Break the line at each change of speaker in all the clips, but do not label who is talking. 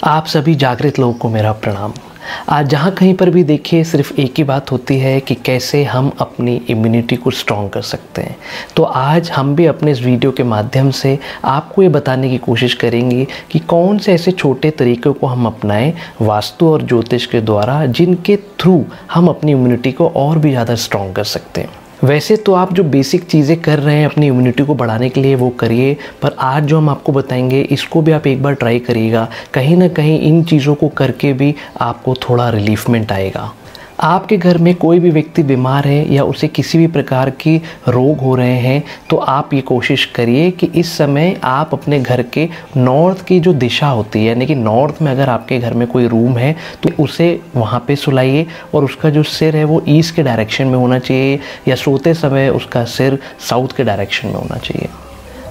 आप सभी जागृत लोगों को मेरा प्रणाम। आज जहाँ कहीं पर भी देखिए सिर्फ एक ही बात होती है कि कैसे हम अपनी इम्यूनिटी को स्ट्रॉन्ग कर सकते हैं। तो आज हम भी अपने इस वीडियो के माध्यम से आपको ये बताने की कोशिश करेंगे कि कौन से ऐसे छोटे तरीक़ों को हम अपनाएं वास्तु और ज्योतिष के द्वारा, जिनके थ्रू हम अपनी इम्यूनिटी को और भी ज़्यादा स्ट्रॉन्ग कर सकते हैं। वैसे तो आप जो बेसिक चीज़ें कर रहे हैं अपनी इम्यूनिटी को बढ़ाने के लिए वो करिए, पर आज जो हम आपको बताएंगे इसको भी आप एक बार ट्राई करिएगा। कहीं ना कहीं इन चीज़ों को करके भी आपको थोड़ा रिलीफमेंट आएगा। आपके घर में कोई भी व्यक्ति बीमार है या उसे किसी भी प्रकार की रोग हो रहे हैं तो आप ये कोशिश करिए कि इस समय आप अपने घर के नॉर्थ की जो दिशा होती है, यानी कि नॉर्थ में अगर आपके घर में कोई रूम है तो उसे वहाँ पे सुलाइए और उसका जो सिर है वो ईस्ट के डायरेक्शन में होना चाहिए, या सोते समय उसका सिर साउथ के डायरेक्शन में होना चाहिए।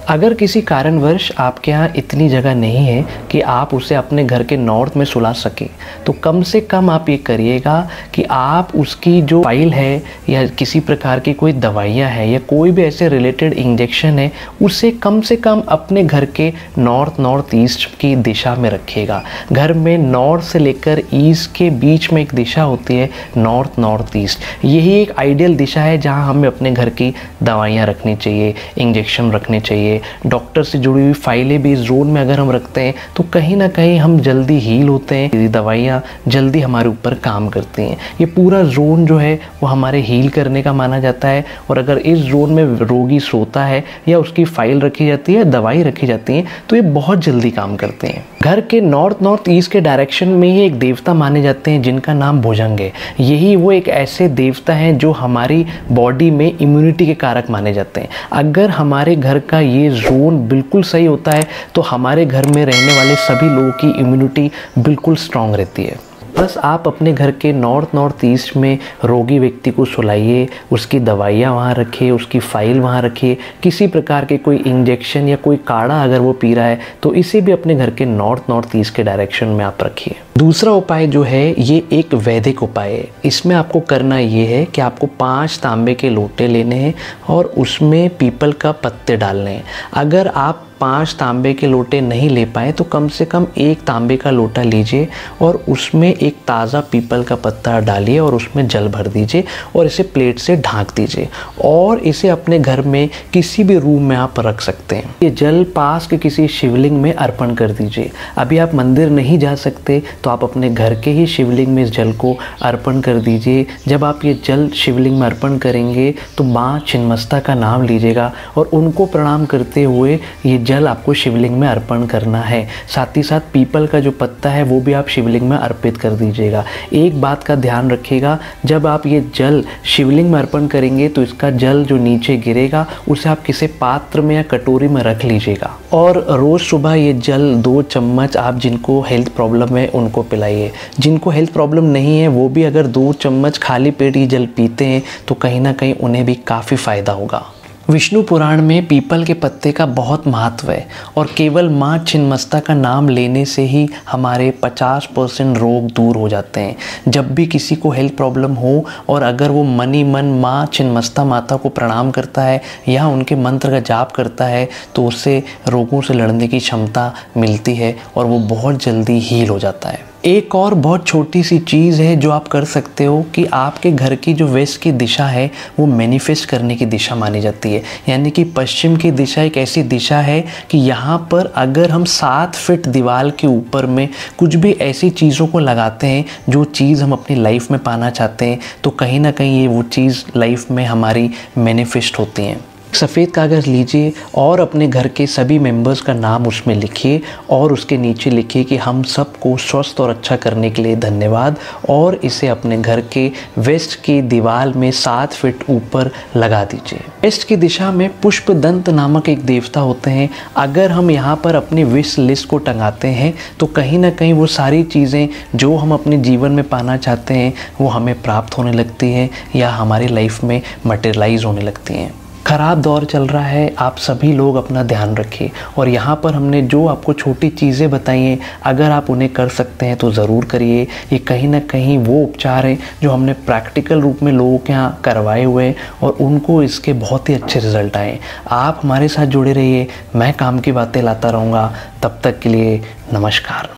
अगर किसी कारणवश आपके यहाँ इतनी जगह नहीं है कि आप उसे अपने घर के नॉर्थ में सुला सकें, तो कम से कम आप ये करिएगा कि आप उसकी जो फाइल है या किसी प्रकार की कोई दवाइयाँ हैं या कोई भी ऐसे रिलेटेड इंजेक्शन है उसे कम से कम अपने घर के नॉर्थ ईस्ट की दिशा में रखिएगा। घर में नॉर्थ से लेकर ईस्ट के बीच में एक दिशा होती है नॉर्थ ईस्ट। यही एक आइडियल दिशा है जहाँ हमें अपने घर की दवाइयाँ रखनी चाहिए, इंजेक्शन रखने चाहिए। डॉक्टर से जुड़ी हुई फाइलें भी इस जोन में अगर हम रखते हैं तो कहीं ना कहीं हम जल्दी हील होते हैं, ये दवाइयाँ जल्दी हमारे ऊपर काम करती हैं। ये पूरा जोन जो है वो हमारे हील करने का माना जाता है, और अगर इस जोन में रोगी सोता है या उसकी फाइल रखी जाती है, दवाई रखी जाती है, तो ये बहुत जल्दी काम करते हैं। घर के नॉर्थ ईस्ट के डायरेक्शन में ही एक देवता माने जाते हैं जिनका नाम भुजंग है। यही वो एक ऐसे देवता हैं जो हमारी बॉडी में इम्यूनिटी के कारक माने जाते हैं। अगर हमारे घर का ये जोन बिल्कुल सही होता है तो हमारे घर में रहने वाले सभी लोगों की इम्यूनिटी बिल्कुल स्ट्रांग रहती है। बस आप अपने घर के नॉर्थ ईस्ट में रोगी व्यक्ति को सुलाइए, उसकी दवाइयाँ वहाँ रखिए, उसकी फाइल वहाँ रखिए। किसी प्रकार के कोई इंजेक्शन या कोई काढ़ा अगर वो पी रहा है तो इसे भी अपने घर के नॉर्थ ईस्ट के डायरेक्शन में आप रखिए। दूसरा उपाय जो है ये एक वैदिक उपाय है। इसमें आपको करना ये है कि आपको 5 तांबे के लोटे लेने हैं और उसमें पीपल का पत्ते डालने हैं। अगर आप 5 तांबे के लोटे नहीं ले पाए तो कम से कम 1 तांबे का लोटा लीजिए और उसमें एक ताज़ा पीपल का पत्ता डालिए और उसमें जल भर दीजिए और इसे प्लेट से ढाँक दीजिए, और इसे अपने घर में किसी भी रूम में आप रख सकते हैं। ये जल पास के किसी शिवलिंग में अर्पण कर दीजिए। अभी आप मंदिर नहीं जा सकते तो आप अपने घर के ही शिवलिंग में इस जल को अर्पण कर दीजिए। जब आप ये जल शिवलिंग में अर्पण करेंगे तो माँ छिन्नमस्ता का नाम लीजिएगा और उनको प्रणाम करते हुए ये जल आपको शिवलिंग में अर्पण करना है। साथ ही साथ पीपल का जो पत्ता है वो भी आप शिवलिंग में अर्पित कर दीजिएगा। एक बात का ध्यान रखिएगा, जब आप ये जल शिवलिंग में अर्पण करेंगे तो इसका जल जो नीचे गिरेगा उसे आप किसी पात्र में या कटोरी में रख लीजिएगा, और रोज़ सुबह ये जल 2 चम्मच आप जिनको हेल्थ प्रॉब्लम है उनको पिलाइए। जिनको हेल्थ प्रॉब्लम नहीं है वो भी अगर 2 चम्मच खाली पेट ये जल पीते हैं तो कहीं ना कहीं उन्हें भी काफ़ी फ़ायदा होगा। विष्णु पुराण में पीपल के पत्ते का बहुत महत्व है, और केवल माँ छिन्नमस्ता का नाम लेने से ही हमारे 50% रोग दूर हो जाते हैं। जब भी किसी को हेल्थ प्रॉब्लम हो और अगर वो मनी मन माँ छिन्नमस्ता माता को प्रणाम करता है या उनके मंत्र का जाप करता है तो उससे रोगों से लड़ने की क्षमता मिलती है और वो बहुत जल्दी हील हो जाता है। एक और बहुत छोटी सी चीज़ है जो आप कर सकते हो कि आपके घर की जो वेस्ट की दिशा है वो मैनिफेस्ट करने की दिशा मानी जाती है। यानी कि पश्चिम की दिशा एक ऐसी दिशा है कि यहाँ पर अगर हम 7 फीट दीवार के ऊपर में कुछ भी ऐसी चीज़ों को लगाते हैं जो चीज़ हम अपनी लाइफ में पाना चाहते हैं तो कहीं ना कहीं ये वो चीज़ लाइफ में हमारी मैनिफेस्ट होती हैं। सफ़ेद कागज़ लीजिए और अपने घर के सभी मेंबर्स का नाम उसमें लिखिए और उसके नीचे लिखिए कि हम सबको स्वस्थ और अच्छा करने के लिए धन्यवाद, और इसे अपने घर के वेस्ट की दीवार में 7 फीट ऊपर लगा दीजिए। वेस्ट की दिशा में पुष्पदंत नामक एक देवता होते हैं। अगर हम यहाँ पर अपनी विश लिस्ट को टंगाते हैं तो कहीं ना कहीं वो सारी चीज़ें जो हम अपने जीवन में पाना चाहते हैं वो हमें प्राप्त होने लगती हैं या हमारी लाइफ में मटेरियलाइज होने लगती हैं। ख़राब दौर चल रहा है, आप सभी लोग अपना ध्यान रखिए, और यहाँ पर हमने जो आपको छोटी चीज़ें बताई हैं अगर आप उन्हें कर सकते हैं तो ज़रूर करिए। ये कहीं ना कहीं वो उपचार हैं जो हमने प्रैक्टिकल रूप में लोगों के यहाँ करवाए हुए हैं और उनको इसके बहुत ही अच्छे रिजल्ट आए। आप हमारे साथ जुड़े रहिए, मैं काम की बातें लाता रहूँगा। तब तक के लिए नमस्कार।